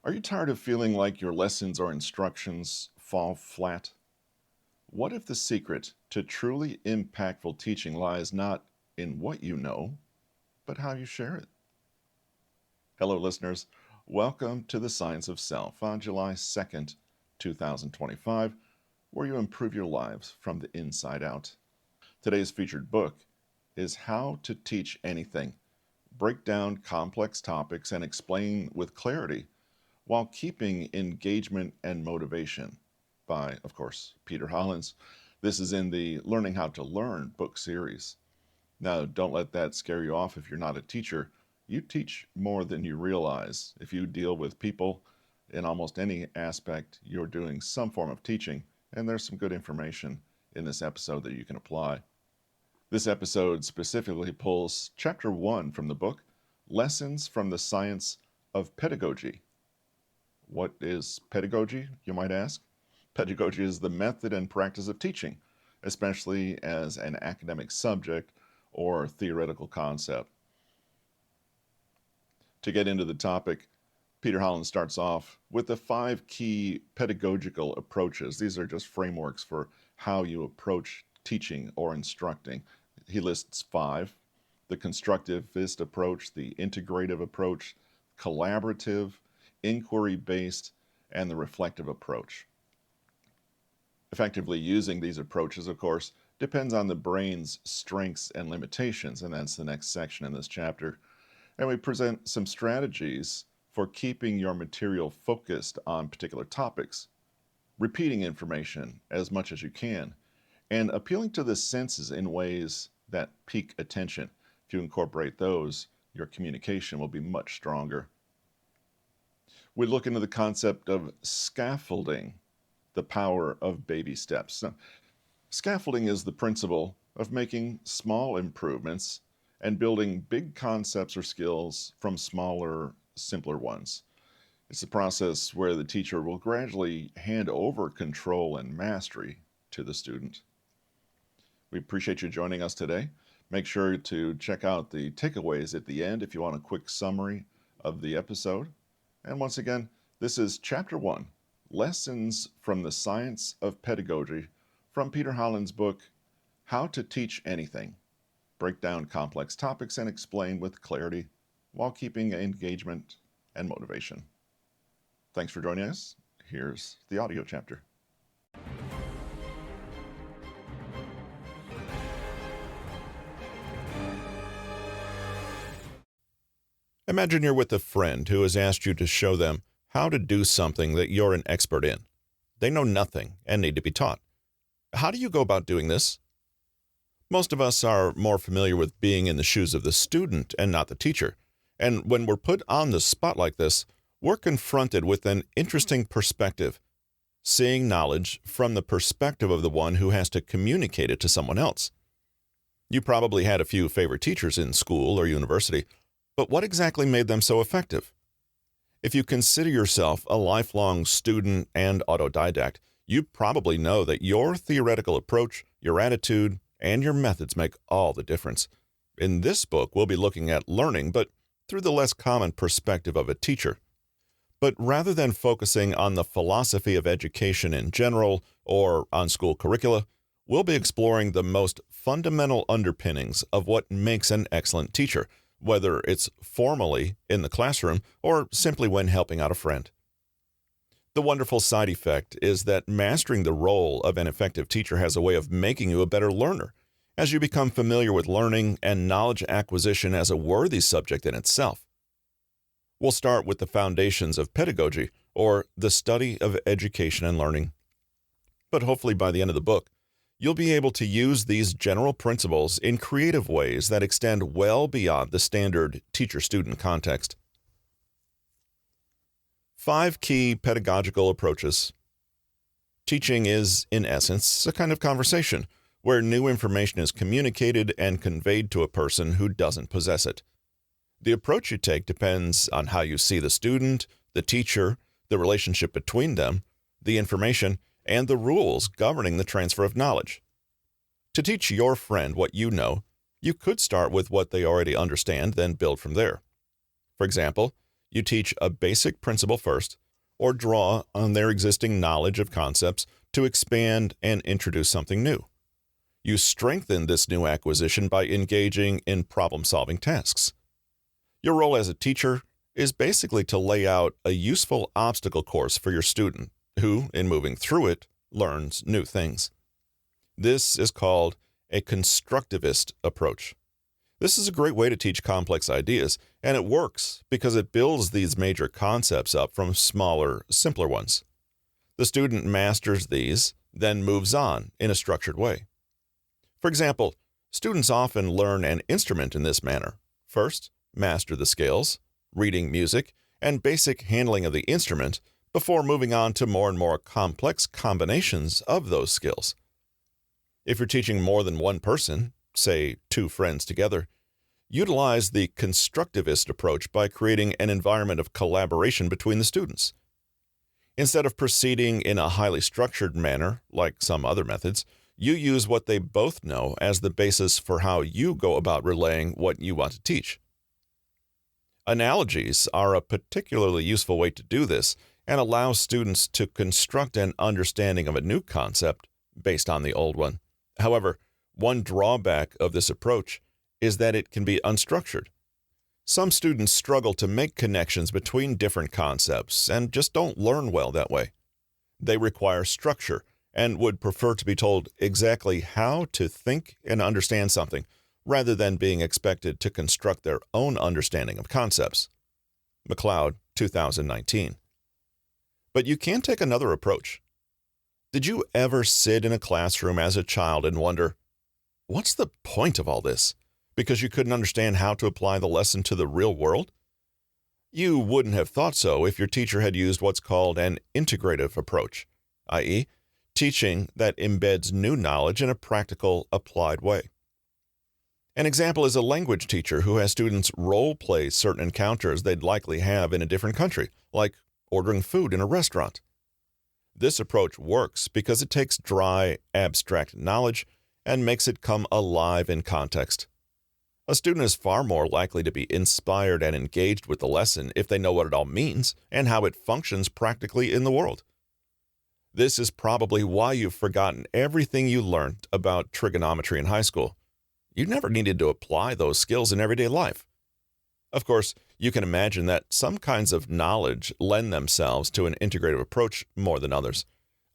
Are you tired of feeling like your lessons or instructions fall flat? What if the secret to truly impactful teaching lies not in what you know, but how you share it? Hello, listeners. Welcome to the Science of Self on July 2nd, 2025, where you improve your lives from the inside out. Today's featured book is How to Teach Anything. Break down complex topics and explain with clarity while keeping engagement and motivation by, of course, Peter Hollins. This is in the Learning How to Learn book series. Now, don't let that scare you off if you're not a teacher. You teach more than you realize. If you deal with people in almost any aspect, you're doing some form of teaching, and there's some good information in this episode that you can apply. This episode specifically pulls Chapter 1 from the book, Lessons from the Science of Pedagogy. What is pedagogy, you might ask? Pedagogy is the method and practice of teaching, especially as an academic subject or theoretical concept. To get into the topic, Peter Hollins starts off with the 5 key pedagogical approaches. These are just frameworks for how you approach teaching or instructing. He lists 5: the constructivist approach, the integrative approach, collaborative, inquiry-based, and the reflective approach. Effectively using these approaches, of course, depends on the brain's strengths and limitations, and that's the next section in this chapter. And we present some strategies for keeping your material focused on particular topics, repeating information as much as you can, and appealing to the senses in ways that pique attention. If you incorporate those, your communication will be much stronger. We look into the concept of scaffolding, the power of baby steps. Now, scaffolding is the principle of making small improvements and building big concepts or skills from smaller, simpler ones. It's a process where the teacher will gradually hand over control and mastery to the student. We appreciate you joining us today. Make sure to check out the takeaways at the end if you want a quick summary of the episode. And once again, this is Chapter 1, Lessons from the Science of Pedagogy, from Peter Hollins' book, How to Teach Anything. Break down complex topics and explain with clarity while keeping engagement and motivation. Thanks for joining us. Here's the audio chapter. Imagine you're with a friend who has asked you to show them how to do something that you're an expert in. They know nothing and need to be taught. How do you go about doing this? Most of us are more familiar with being in the shoes of the student and not the teacher. And when we're put on the spot like this, we're confronted with an interesting perspective, seeing knowledge from the perspective of the one who has to communicate it to someone else. You probably had a few favorite teachers in school or university, but what exactly made them so effective? If you consider yourself a lifelong student and autodidact, you probably know that your theoretical approach, your attitude, and your methods make all the difference. In this book, we'll be looking at learning, but through the less common perspective of a teacher. But rather than focusing on the philosophy of education in general or on school curricula, we'll be exploring the most fundamental underpinnings of what makes an excellent teacher, whether it's formally in the classroom or simply when helping out a friend. The wonderful side effect is that mastering the role of an effective teacher has a way of making you a better learner, as you become familiar with learning and knowledge acquisition as a worthy subject in itself. We'll start with the foundations of pedagogy, or the study of education and learning. But hopefully by the end of the book, you'll be able to use these general principles in creative ways that extend well beyond the standard teacher-student context. 5 key pedagogical approaches. Teaching is, in essence, a kind of conversation where new information is communicated and conveyed to a person who doesn't possess it. The approach you take depends on how you see the student, the teacher, the relationship between them, the information, and the rules governing the transfer of knowledge. To teach your friend what you know, you could start with what they already understand, then build from there. For example, You teach a basic principle first, or draw on their existing knowledge of concepts to expand and introduce something new. You strengthen this new acquisition by engaging in problem-solving tasks. Your role as a teacher is basically to lay out a useful obstacle course for your student, who, in moving through it, learns new things. This is called a constructivist approach. This is a great way to teach complex ideas, and it works because it builds these major concepts up from smaller, simpler ones. The student masters these, then moves on in a structured way. For example, students often learn an instrument in this manner. First, master the scales, reading music, and basic handling of the instrument before moving on to more and more complex combinations of those skills. If you're teaching more than one person, say 2 friends together, utilize the constructivist approach by creating an environment of collaboration between the students. Instead of proceeding in a highly structured manner, like some other methods, you use what they both know as the basis for how you go about relaying what you want to teach. Analogies are a particularly useful way to do this and allow students to construct an understanding of a new concept based on the old one. However, one drawback of this approach is that it can be unstructured. Some students struggle to make connections between different concepts and just don't learn well that way. They require structure and would prefer to be told exactly how to think and understand something, rather than being expected to construct their own understanding of concepts. McLeod, 2019. But you can take another approach. Did you ever sit in a classroom as a child and wonder, what's the point of all this? Because you couldn't understand how to apply the lesson to the real world? You wouldn't have thought so if your teacher had used what's called an integrative approach, i.e., teaching that embeds new knowledge in a practical, applied way. An example is a language teacher who has students role-play certain encounters they'd likely have in a different country, like ordering food in a restaurant. This approach works because it takes dry, abstract knowledge and makes it come alive in context. A student is far more likely to be inspired and engaged with the lesson if they know what it all means and how it functions practically in the world. This is probably why you've forgotten everything you learned about trigonometry in high school. You never needed to apply those skills in everyday life. Of course, you can imagine that some kinds of knowledge lend themselves to an integrative approach more than others.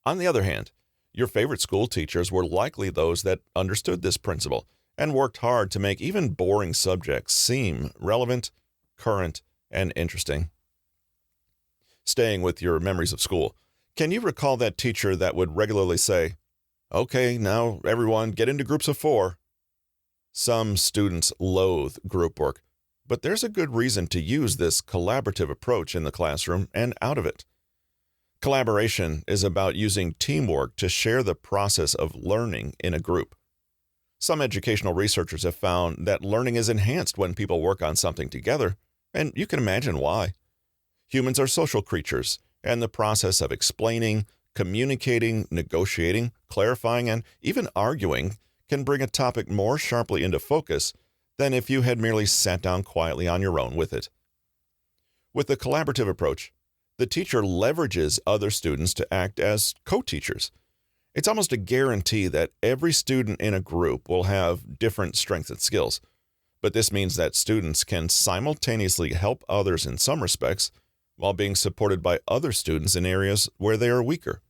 On the other hand, your favorite school teachers were likely those that understood this principle and worked hard to make even boring subjects seem relevant, current, and interesting. Staying with your memories of school, can you recall that teacher that would regularly say, "Okay, now everyone get into groups of 4. Some students loathe group work, but there's a good reason to use this collaborative approach in the classroom and out of it. Collaboration is about using teamwork to share the process of learning in a group. Some educational researchers have found that learning is enhanced when people work on something together, and you can imagine why. Humans are social creatures, and the process of explaining, communicating, negotiating, clarifying, and even arguing can bring a topic more sharply into focus than if you had merely sat down quietly on your own with it. With the collaborative approach, the teacher leverages other students to act as co-teachers. It's almost a guarantee that every student in a group will have different strengths and skills, but this means that students can simultaneously help others in some respects while being supported by other students in areas where they are weaker.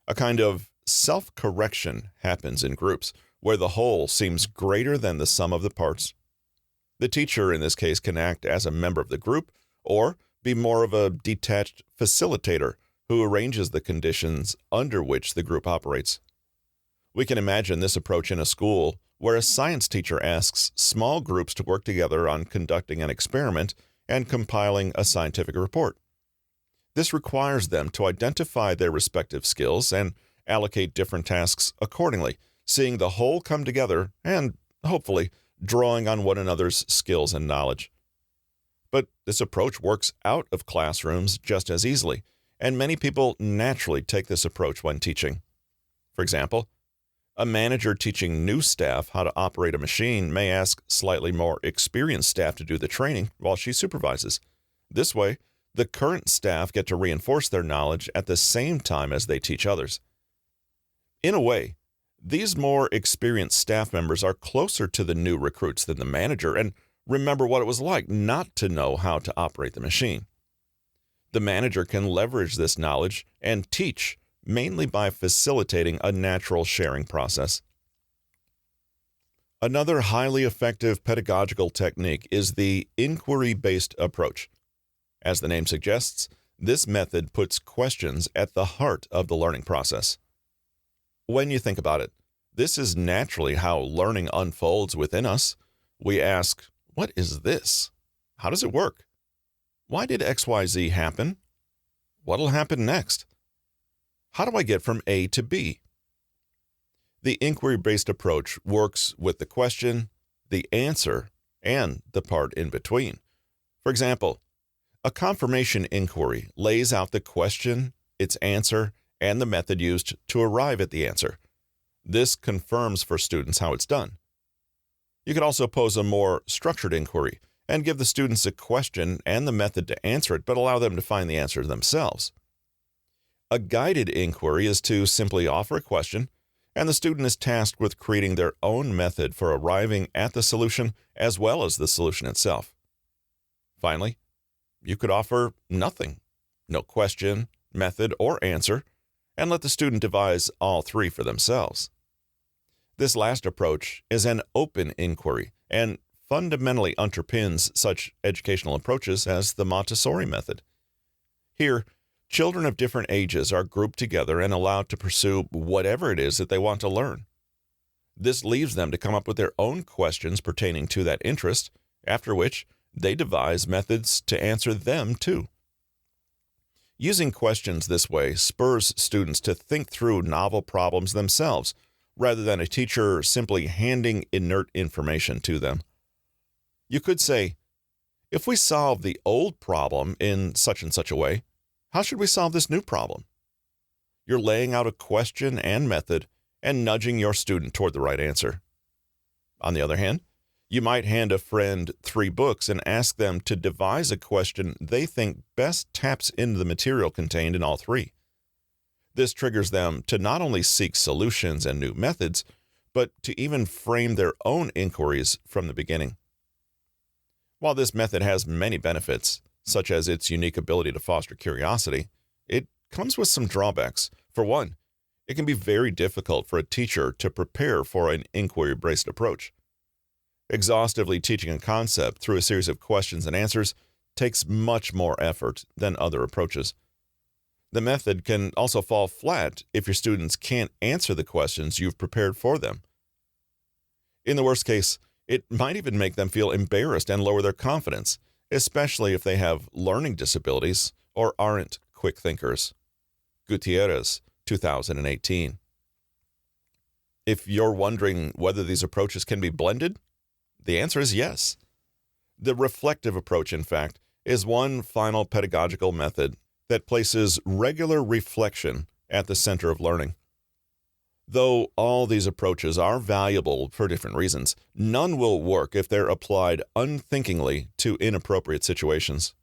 A kind of self-correction happens in groups where the whole seems greater than the sum of the parts. The teacher in this case can act as a member of the group or be more of a detached facilitator who arranges the conditions under which the group operates. We can imagine this approach in a school where a science teacher asks small groups to work together on conducting an experiment and compiling a scientific report. This requires them to identify their respective skills and allocate different tasks accordingly, seeing the whole come together and, hopefully, drawing on one another's skills and knowledge. But this approach works out of classrooms just as easily, and many people naturally take this approach when teaching. For example, a manager teaching new staff how to operate a machine may ask slightly more experienced staff to do the training while she supervises. This way, the current staff get to reinforce their knowledge at the same time as they teach others. In a way, these more experienced staff members are closer to the new recruits than the manager and remember what it was like not to know how to operate the machine. The manager can leverage this knowledge and teach mainly by facilitating a natural sharing process. Another highly effective pedagogical technique is the inquiry-based approach. As the name suggests, this method puts questions at the heart of the learning process. When you think about it, this is naturally how learning unfolds within us. We ask, what is this? How does it work? Why did XYZ happen? What'll happen next? How do I get from A to B? The inquiry-based approach works with the question, the answer, and the part in between. For example, a confirmation inquiry lays out the question, its answer, and the method used to arrive at the answer. This confirms for students how it's done. You could also pose a more structured inquiry and give the students a question and the method to answer it, but allow them to find the answer themselves. A guided inquiry is to simply offer a question, and the student is tasked with creating their own method for arriving at the solution as well as the solution itself. Finally, you could offer nothing, no question, method, or answer, and let the student devise all three for themselves. This last approach is an open inquiry and fundamentally underpins such educational approaches as the Montessori method. Here, children of different ages are grouped together and allowed to pursue whatever it is that they want to learn. This leaves them to come up with their own questions pertaining to that interest, after which they devise methods to answer them too. Using questions this way spurs students to think through novel problems themselves, rather than a teacher simply handing inert information to them. You could say, if we solve the old problem in such and such a way, how should we solve this new problem? You're laying out a question and method and nudging your student toward the right answer. On the other hand, you might hand a friend 3 books and ask them to devise a question they think best taps into the material contained in all 3. This triggers them to not only seek solutions and new methods, but to even frame their own inquiries from the beginning. While this method has many benefits, such as its unique ability to foster curiosity, it comes with some drawbacks. For one, it can be very difficult for a teacher to prepare for an inquiry-based approach. Exhaustively teaching a concept through a series of questions and answers takes much more effort than other approaches. The method can also fall flat if your students can't answer the questions you've prepared for them. In the worst case, it might even make them feel embarrassed and lower their confidence, especially if they have learning disabilities or aren't quick thinkers. Gutierrez, 2018. If you're wondering whether these approaches can be blended, the answer is yes. The reflective approach, in fact, is one final pedagogical method that places regular reflection at the center of learning. Though all these approaches are valuable for different reasons, none will work if they're applied unthinkingly to inappropriate situations.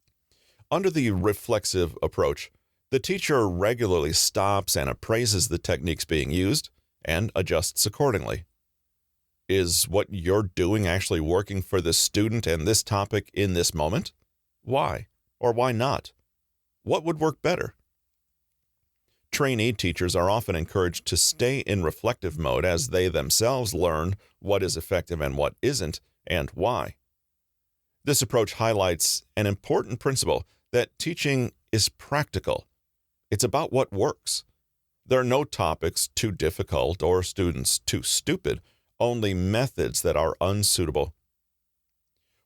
Under the reflexive approach, the teacher regularly stops and appraises the techniques being used and adjusts accordingly. Is what you're doing actually working for the student and this topic in this moment? Why or why not? What would work better? Trainee teachers are often encouraged to stay in reflective mode as they themselves learn what is effective and what isn't, and why. This approach highlights an important principle that teaching is practical. It's about what works. There are no topics too difficult or students too stupid, only methods that are unsuitable.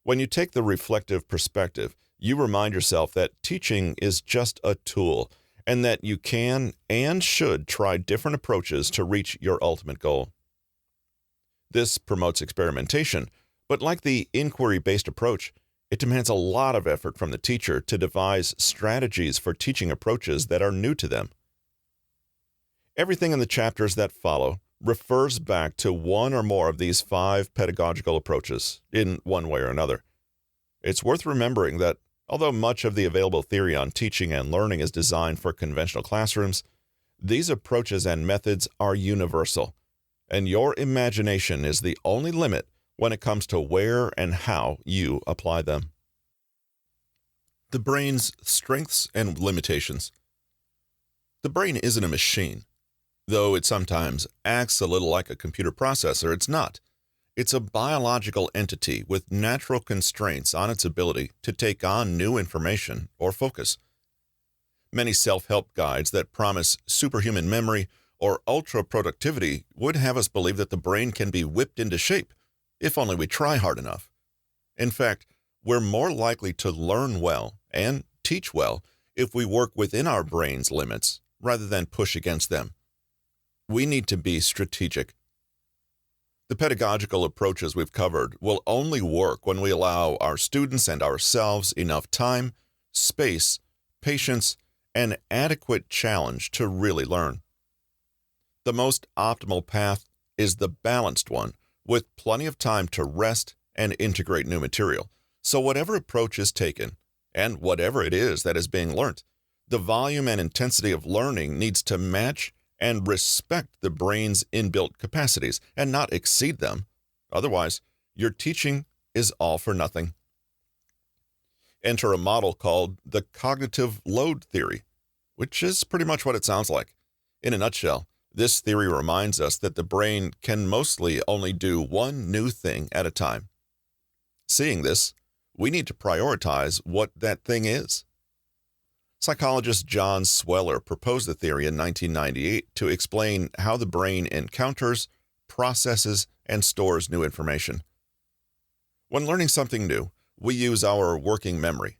When you take the reflective perspective, you remind yourself that teaching is just a tool, and that you can and should try different approaches to reach your ultimate goal. This promotes experimentation, but like the inquiry-based approach, it demands a lot of effort from the teacher to devise strategies for teaching approaches that are new to them. Everything in the chapters that follow refers back to one or more of these 5 pedagogical approaches in one way or another. It's worth remembering that Although much of the available theory on teaching and learning is designed for conventional classrooms, these approaches and methods are universal, and your imagination is the only limit when it comes to where and how you apply them. The brain's strengths and limitations. The brain isn't a machine. Though it sometimes acts a little like a computer processor, it's not. It's a biological entity with natural constraints on its ability to take on new information or focus. Many self-help guides that promise superhuman memory or ultra-productivity would have us believe that the brain can be whipped into shape if only we try hard enough. In fact, we're more likely to learn well and teach well if we work within our brain's limits rather than push against them. We need to be strategic. The pedagogical approaches we've covered will only work when we allow our students and ourselves enough time, space, patience, and adequate challenge to really learn. The most optimal path is the balanced one, with plenty of time to rest and integrate new material. So whatever approach is taken, and whatever it is that is being learnt, the volume and intensity of learning needs to match and respect the brain's inbuilt capacities and not exceed them. Otherwise, your teaching is all for nothing. Enter a model called the cognitive load theory, which is pretty much what it sounds like. In a nutshell, this theory reminds us that the brain can mostly only do one new thing at a time. Seeing this, we need to prioritize what that thing is. Psychologist John Sweller proposed the theory in 1998 to explain how the brain encounters, processes, and stores new information. When learning something new, we use our working memory,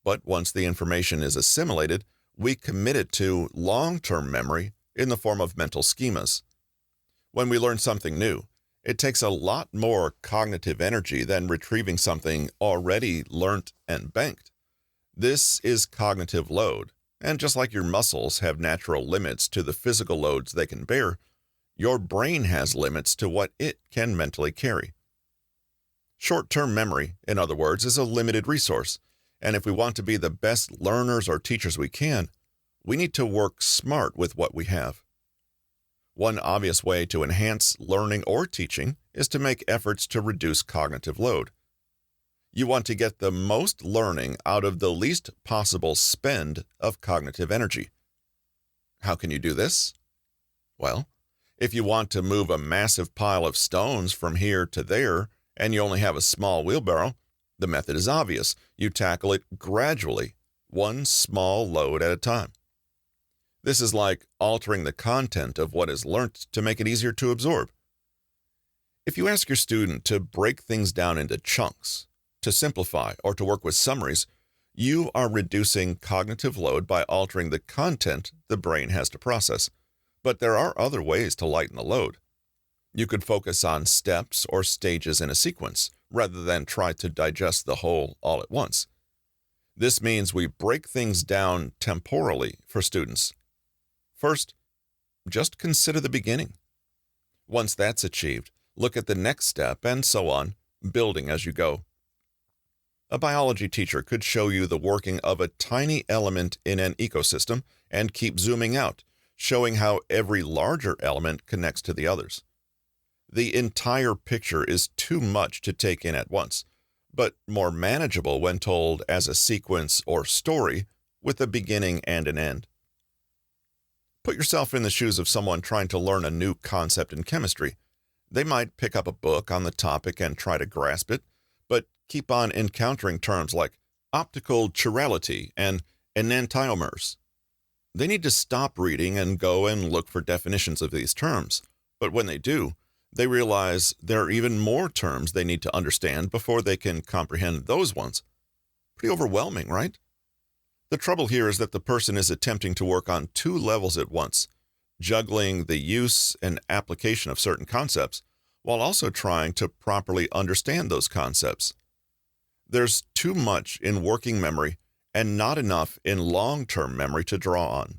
but once the information is assimilated, we commit it to long-term memory in the form of mental schemas. When we learn something new, it takes a lot more cognitive energy than retrieving something already learnt and banked. This is cognitive load, and just like your muscles have natural limits to the physical loads they can bear, your brain has limits to what it can mentally carry. Short-term memory, in other words, is a limited resource, and if we want to be the best learners or teachers we can, we need to work smart with what we have. One obvious way to enhance learning or teaching is to make efforts to reduce cognitive load. You want to get the most learning out of the least possible spend of cognitive energy. How can you do this? Well, if you want to move a massive pile of stones from here to there and you only have a small wheelbarrow, the method is obvious. You tackle it gradually, one small load at a time. This is like altering the content of what is learnt to make it easier to absorb. If you ask your student to break things down into chunks, to simplify, or to work with summaries, you are reducing cognitive load by altering the content the brain has to process. But there are other ways to lighten the load. You could focus on steps or stages in a sequence, rather than try to digest the whole all at once. This means we break things down temporally for students. First, just consider the beginning. Once that's achieved, look at the next step, and so on, building as you go. A biology teacher could show you the working of a tiny element in an ecosystem and keep zooming out, showing how every larger element connects to the others. The entire picture is too much to take in at once, but more manageable when told as a sequence or story with a beginning and an end. Put yourself in the shoes of someone trying to learn a new concept in chemistry. They might pick up a book on the topic and try to grasp it, but keep on encountering terms like optical chirality and enantiomers. They need to stop reading and go and look for definitions of these terms, but when they do, they realize there are even more terms they need to understand before they can comprehend those ones. Pretty overwhelming, right? The trouble here is that the person is attempting to work on two levels at once, juggling the use and application of certain concepts, while also trying to properly understand those concepts. There's too much in working memory and not enough in long-term memory to draw on.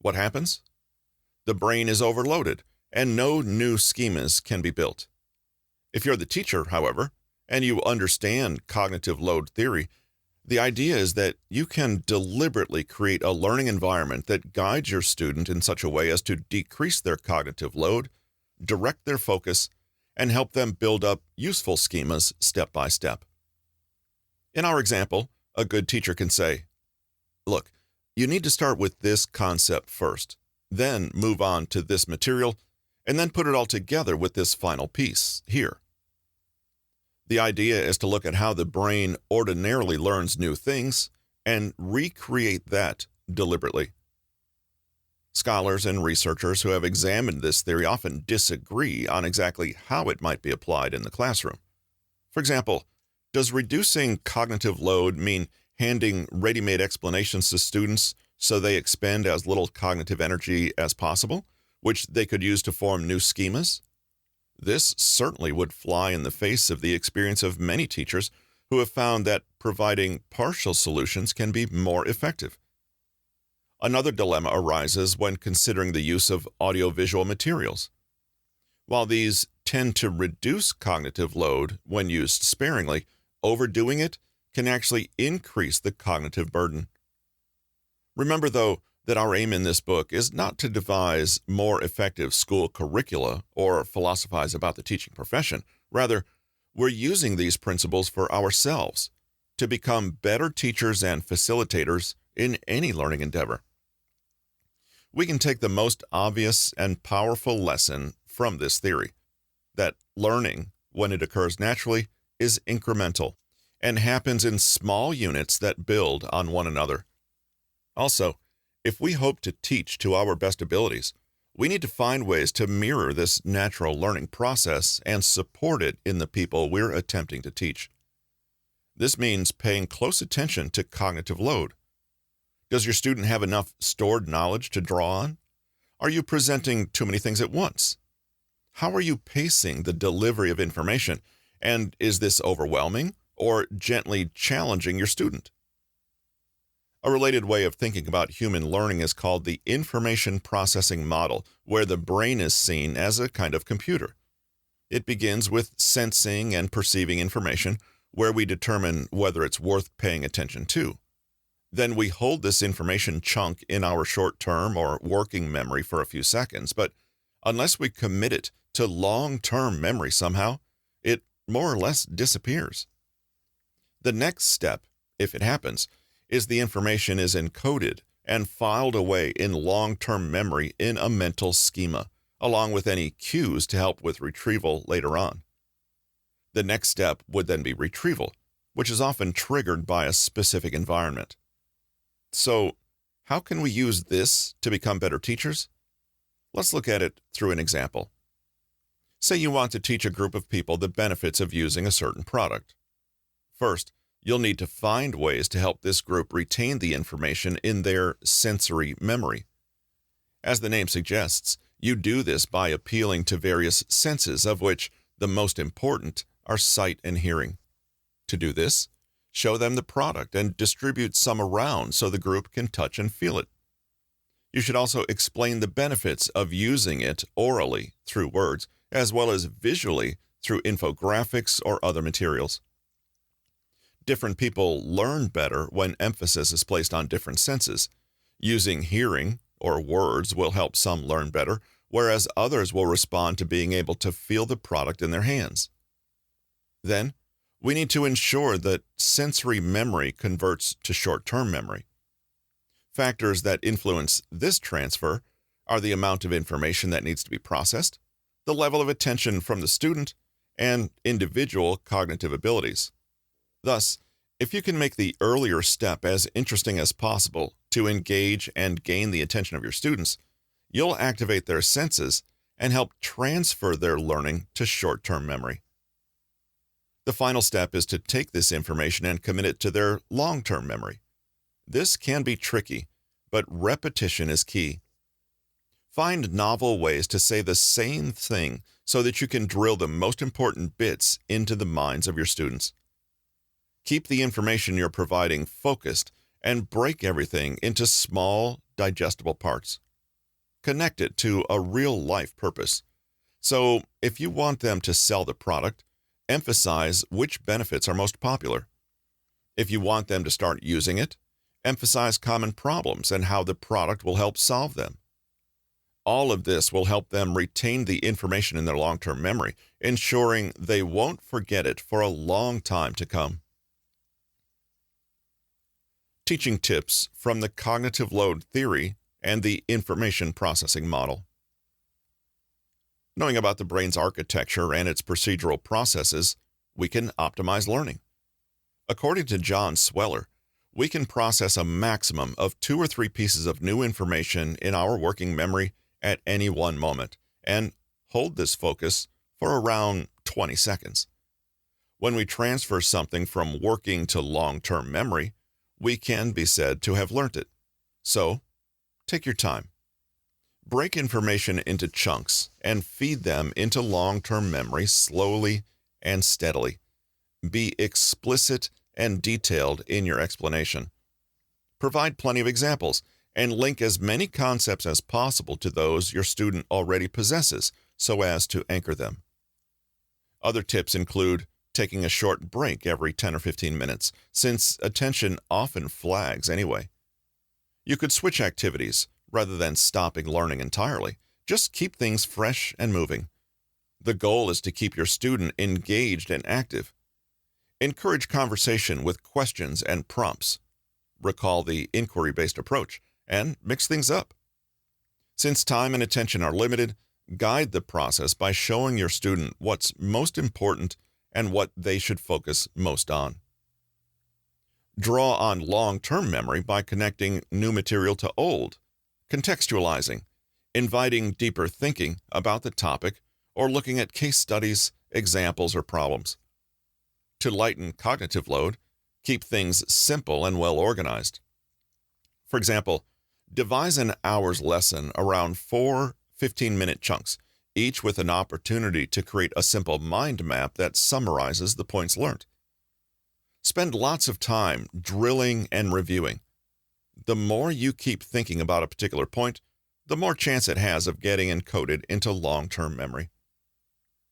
What happens? The brain is overloaded, and no new schemas can be built. If you're the teacher, however, and you understand cognitive load theory, The idea is that you can deliberately create a learning environment that guides your student in such a way as to decrease their cognitive load, direct their focus, and help them build up useful schemas step by step. In our example, a good teacher can say, "Look, you need to start with this concept first, then move on to this material, and then put it all together with this final piece here." The idea is to look at how the brain ordinarily learns new things and recreate that deliberately. Scholars and researchers who have examined this theory often disagree on exactly how it might be applied in the classroom. For example, does reducing cognitive load mean handing ready-made explanations to students so they expend as little cognitive energy as possible, which they could use to form new schemas? This certainly would fly in the face of the experience of many teachers who have found that providing partial solutions can be more effective. Another dilemma arises when considering the use of audiovisual materials. While these tend to reduce cognitive load when used sparingly, overdoing it can actually increase the cognitive burden. Remember, though, that our aim in this book is not to devise more effective school curricula or philosophize about the teaching profession. Rather, we're using these principles for ourselves to become better teachers and facilitators in any learning endeavor. We can take the most obvious and powerful lesson from this theory, that learning, when it occurs naturally, is incremental and happens in small units that build on one another. Also, if we hope to teach to our best abilities, we need to find ways to mirror this natural learning process and support it in the people we're attempting to teach. This means paying close attention to cognitive load. Does your student have enough stored knowledge to draw on? Are you presenting too many things at once? How are you pacing the delivery of information? And is this overwhelming or gently challenging your student? A related way of thinking about human learning is called the information processing model, where the brain is seen as a kind of computer. It begins with sensing and perceiving information, where we determine whether it's worth paying attention to. Then we hold this information chunk in our short-term or working memory for a few seconds, but unless we commit it to long-term memory somehow, it more or less disappears. The next step, if it happens, is the information is encoded and filed away in long-term memory in a mental schema, along with any cues to help with retrieval later on. The next step would then be retrieval, which is often triggered by a specific environment. So, how can we use this to become better teachers? Let's look at it through an example. Say you want to teach a group of people the benefits of using a certain product. First, you'll need to find ways to help this group retain the information in their sensory memory. As the name suggests, you do this by appealing to various senses, of which the most important are sight and hearing. To do this, show them the product and distribute some around so the group can touch and feel it. You should also explain the benefits of using it orally through words, as well as visually through infographics or other materials. Different people learn better when emphasis is placed on different senses. Using hearing or words will help some learn better, whereas others will respond to being able to feel the product in their hands. Then, we need to ensure that sensory memory converts to short-term memory. Factors that influence this transfer are the amount of information that needs to be processed, the level of attention from the student, and individual cognitive abilities. Thus, if you can make the earlier step as interesting as possible to engage and gain the attention of your students, you'll activate their senses and help transfer their learning to short-term memory. The final step is to take this information and commit it to their long-term memory. This can be tricky, but repetition is key. Find novel ways to say the same thing so that you can drill the most important bits into the minds of your students. Keep the information you're providing focused and break everything into small, digestible parts. Connect it to a real-life purpose. So, if you want them to sell the product, emphasize which benefits are most popular. If you want them to start using it, emphasize common problems and how the product will help solve them. All of this will help them retain the information in their long-term memory, ensuring they won't forget it for a long time to come. Teaching tips from the cognitive load theory and the information processing model. Knowing about the brain's architecture and its procedural processes, we can optimize learning. According to John Sweller, we can process a maximum of 2 or 3 pieces of new information in our working memory at any one moment and hold this focus for around 20 seconds. When we transfer something from working to long-term memory, we can be said to have learnt it. So, take your time. Break information into chunks and feed them into long-term memory slowly and steadily. Be explicit and detailed in your explanation. Provide plenty of examples and link as many concepts as possible to those your student already possesses so as to anchor them. Other tips include taking a short break every 10 or 15 minutes, since attention often flags anyway. You could switch activities rather than stopping learning entirely. Just keep things fresh and moving. The goal is to keep your student engaged and active. Encourage conversation with questions and prompts. Recall the inquiry-based approach and mix things up. Since time and attention are limited, guide the process by showing your student what's most important and what they should focus most on. Draw on long-term memory by connecting new material to old, contextualizing, inviting deeper thinking about the topic, or looking at case studies, examples, or problems. To lighten cognitive load, keep things simple and well organized. For example, devise an hour's lesson around 4 15-minute chunks, each with an opportunity to create a simple mind map that summarizes the points learned. Spend lots of time drilling and reviewing. The more you keep thinking about a particular point, the more chance it has of getting encoded into long-term memory.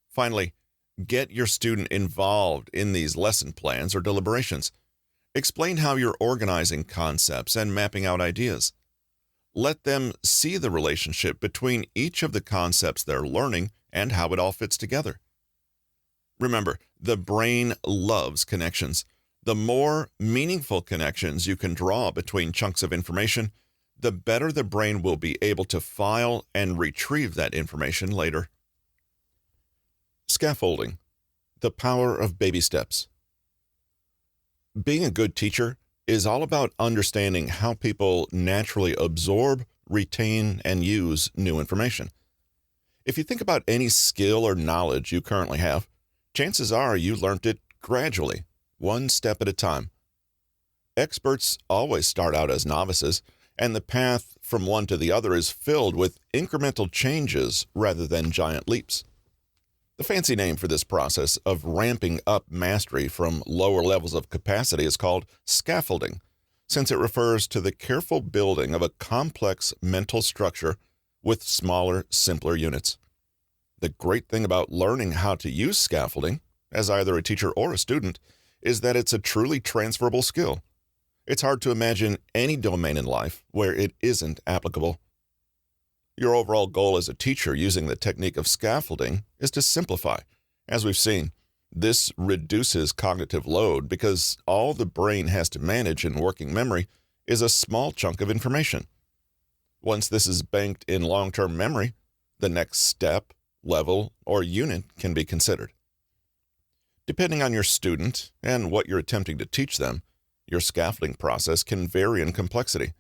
Finally, get your student involved in these lesson plans or deliberations. Explain how you're organizing concepts and mapping out ideas. Let them see the relationship between each of the concepts they're learning and how it all fits together. Remember, the brain loves connections. The more meaningful connections you can draw between chunks of information, the better the brain will be able to file and retrieve that information later. Scaffolding, the power of baby steps. Being a good teacher is all about understanding how people naturally absorb, retain, and use new information. If you think about any skill or knowledge you currently have, chances are you learned it gradually, one step at a time. Experts always start out as novices, and the path from one to the other is filled with incremental changes rather than giant leaps. The fancy name for this process of ramping up mastery from lower levels of capacity is called scaffolding, since it refers to the careful building of a complex mental structure with smaller, simpler units. The great thing about learning how to use scaffolding, as either a teacher or a student, is that it's a truly transferable skill. It's hard to imagine any domain in life where it isn't applicable. Your overall goal as a teacher using the technique of scaffolding is to simplify. As we've seen, this reduces cognitive load because all the brain has to manage in working memory is a small chunk of information. Once this is banked in long-term memory, the next step, level, or unit can be considered. Depending on your student and what you're attempting to teach them, your scaffolding process can vary in complexity.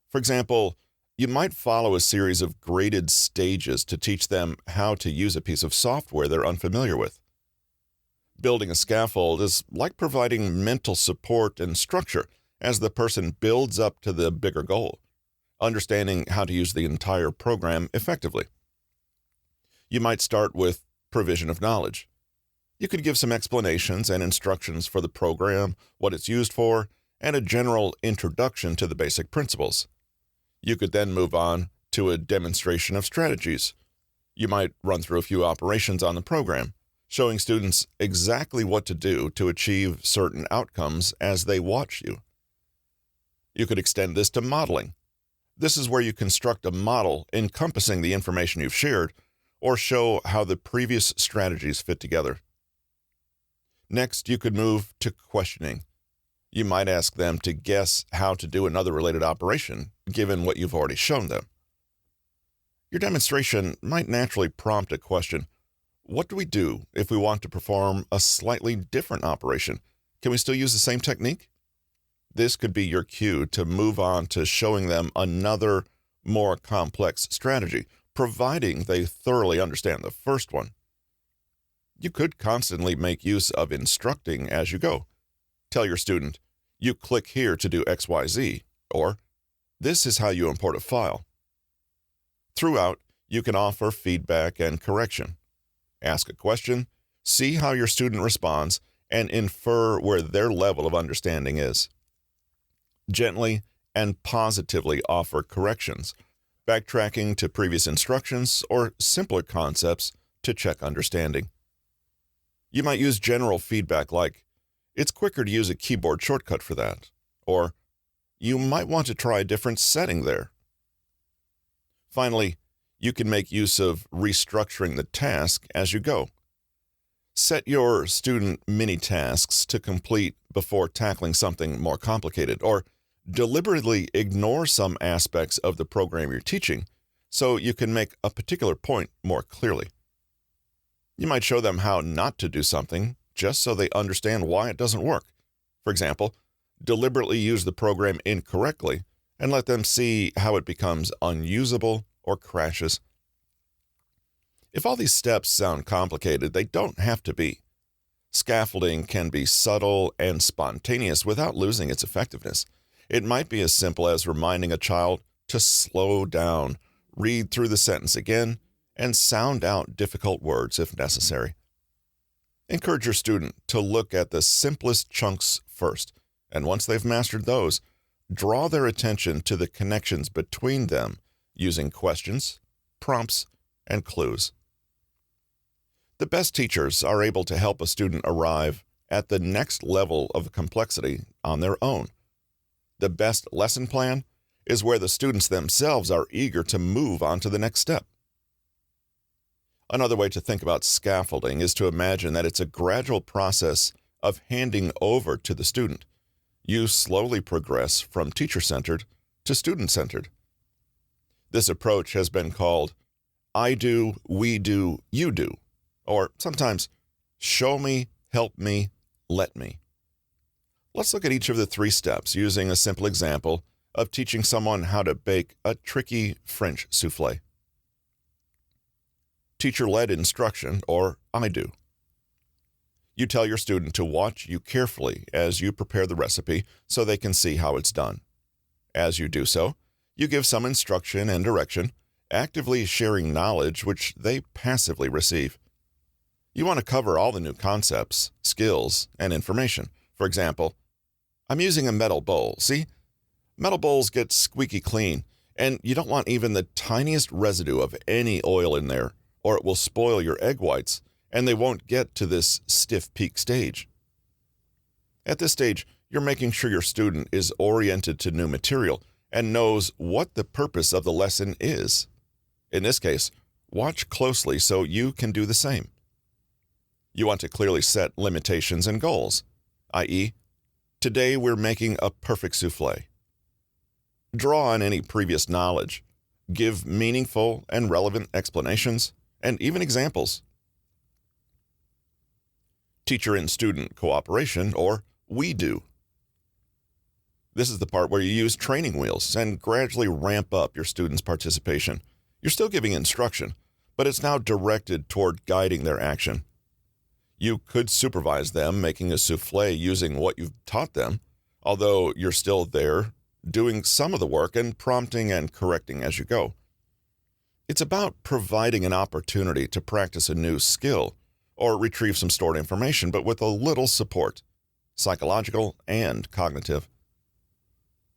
For example, you might follow a series of graded stages to teach them how to use a piece of software they're unfamiliar with. Building a scaffold is like providing mental support and structure as the person builds up to the bigger goal, understanding how to use the entire program effectively. You might start with provision of knowledge. You could give some explanations and instructions for the program, what it's used for, and a general introduction to the basic principles. You could then move on to a demonstration of strategies. You might run through a few operations on the program, showing students exactly what to do to achieve certain outcomes as they watch you. You could extend this to modeling. This is where you construct a model encompassing the information you've shared, or show how the previous strategies fit together. Next, you could move to questioning. You might ask them to guess how to do another related operation, given what you've already shown them. Your demonstration might naturally prompt a question. What do we do if we want to perform a slightly different operation? Can we still use the same technique? This could be your cue to move on to showing them another, more complex strategy, providing they thoroughly understand the first one. You could constantly make use of instructing as you go. Tell your student, you click here to do XYZ, or this is how you import a file. Throughout, you can offer feedback and correction. Ask a question, see how your student responds, and infer where their level of understanding is. Gently and positively offer corrections, backtracking to previous instructions or simpler concepts to check understanding. You might use general feedback like, it's quicker to use a keyboard shortcut for that, or you might want to try a different setting there. Finally, you can make use of restructuring the task as you go. Set your student mini-tasks to complete before tackling something more complicated, or deliberately ignore some aspects of the program you're teaching so you can make a particular point more clearly. You might show them how not to do something just so they understand why it doesn't work. For example, deliberately use the program incorrectly and let them see how it becomes unusable or crashes. If all these steps sound complicated, they don't have to be. Scaffolding can be subtle and spontaneous without losing its effectiveness. It might be as simple as reminding a child to slow down, read through the sentence again, and sound out difficult words if necessary. Encourage your student to look at the simplest chunks first, and once they've mastered those, draw their attention to the connections between them using questions, prompts, and clues. The best teachers are able to help a student arrive at the next level of complexity on their own. The best lesson plan is where the students themselves are eager to move on to the next step. Another way to think about scaffolding is to imagine that it's a gradual process of handing over to the student. You slowly progress from teacher-centered to student-centered. This approach has been called I do, we do, you do, or sometimes show me, help me, let me. Let's look at each of the three steps using a simple example of teaching someone how to bake a tricky French soufflé. Teacher-led instruction, or I do. You tell your student to watch you carefully as you prepare the recipe so they can see how it's done. As you do so, you give some instruction and direction, actively sharing knowledge which they passively receive. You want to cover all the new concepts, skills, and information. For example, I'm using a metal bowl, see? Metal bowls get squeaky clean, and you don't want even the tiniest residue of any oil in there, or it will spoil your egg whites, and they won't get to this stiff peak stage. At this stage, you're making sure your student is oriented to new material and knows what the purpose of the lesson is. In this case, watch closely so you can do the same. You want to clearly set limitations and goals, i.e., today we're making a perfect soufflé. Draw on any previous knowledge, give meaningful and relevant explanations, and even examples. Teacher and student cooperation, or we do. This is the part where you use training wheels and gradually ramp up your students' participation. You're still giving instruction, but it's now directed toward guiding their action. You could supervise them making a soufflé using what you've taught them, although you're still there doing some of the work and prompting and correcting as you go. It's about providing an opportunity to practice a new skill or retrieve some stored information, but with a little support, psychological and cognitive.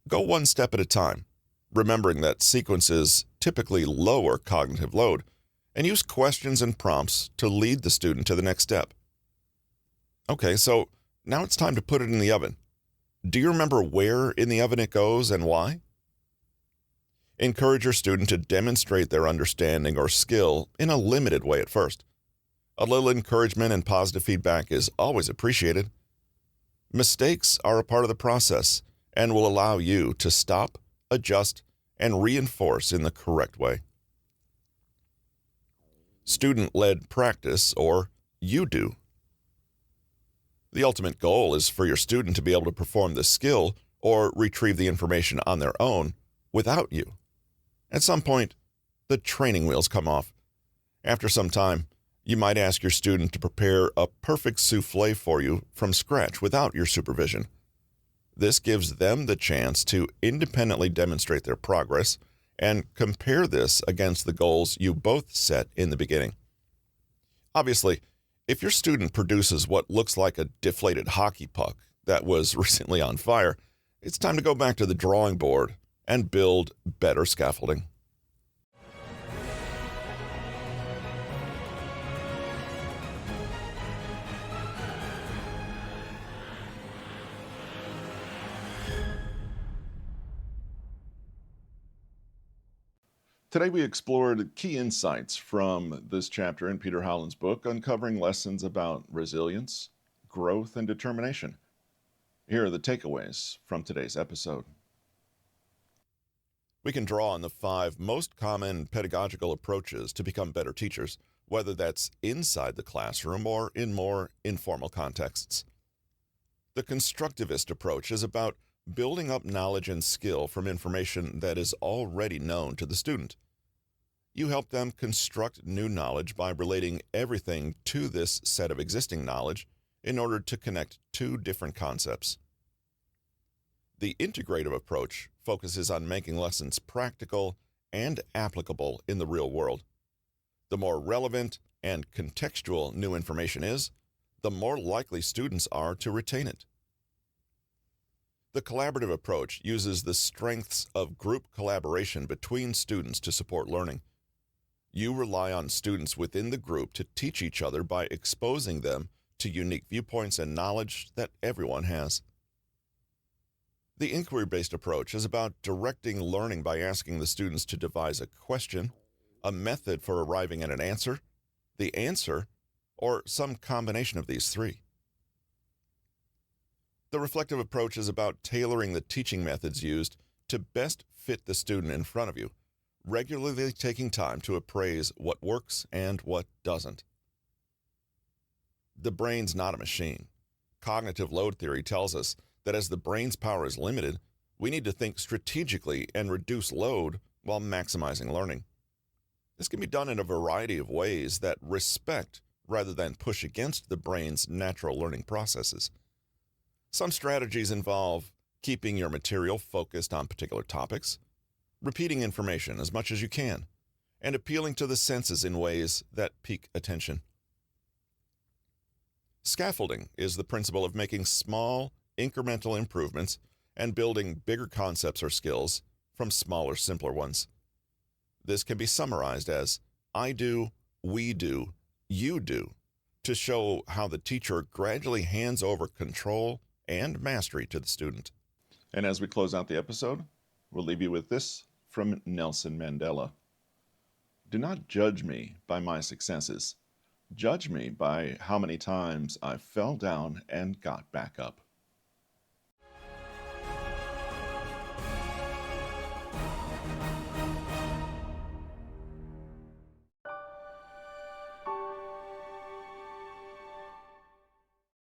Go one step at a time, remembering that sequences typically lower cognitive load, and use questions and prompts to lead the student to the next step. Okay, so now it's time to put it in the oven. Do you remember where in the oven it goes and why? Encourage your student to demonstrate their understanding or skill in a limited way at first. A little encouragement and positive feedback is always appreciated. Mistakes are a part of the process and will allow you to stop, adjust, and reinforce in the correct way. Student-led practice, or you do. The ultimate goal is for your student to be able to perform the skill or retrieve the information on their own without you. At some point, the training wheels come off. After some time, you might ask your student to prepare a perfect souffle for you from scratch without your supervision. This gives them the chance to independently demonstrate their progress and compare this against the goals you both set in the beginning. Obviously, if your student produces what looks like a deflated hockey puck that was recently on fire, it's time to go back to the drawing board and build better scaffolding. Today we explored key insights from this chapter in Peter Hollins' book, uncovering lessons about resilience, growth, and determination. Here are the takeaways from today's episode. We can draw on the 5 most common pedagogical approaches to become better teachers, whether that's inside the classroom or in more informal contexts. The constructivist approach is about building up knowledge and skill from information that is already known to the student. You help them construct new knowledge by relating everything to this set of existing knowledge in order to connect 2 different concepts. The integrative approach focuses on making lessons practical and applicable in the real world. The more relevant and contextual new information is, the more likely students are to retain it. The collaborative approach uses the strengths of group collaboration between students to support learning. You rely on students within the group to teach each other by exposing them to unique viewpoints and knowledge that everyone has. The inquiry-based approach is about directing learning by asking the students to devise a question, a method for arriving at an answer, the answer, or some combination of these 3. The reflective approach is about tailoring the teaching methods used to best fit the student in front of you, regularly taking time to appraise what works and what doesn't. The brain's not a machine. Cognitive load theory tells us that as the brain's power is limited, we need to think strategically and reduce load while maximizing learning. This can be done in a variety of ways that respect rather than push against the brain's natural learning processes. Some strategies involve keeping your material focused on particular topics, repeating information as much as you can, and appealing to the senses in ways that pique attention. Scaffolding is the principle of making small, incremental improvements and building bigger concepts or skills from smaller, simpler ones. This can be summarized as I do, we do, you do, to show how the teacher gradually hands over control and mastery to the student. And as we close out the episode, we'll leave you with this from Nelson Mandela. Do not judge me by my successes. Judge me by how many times I fell down and got back up.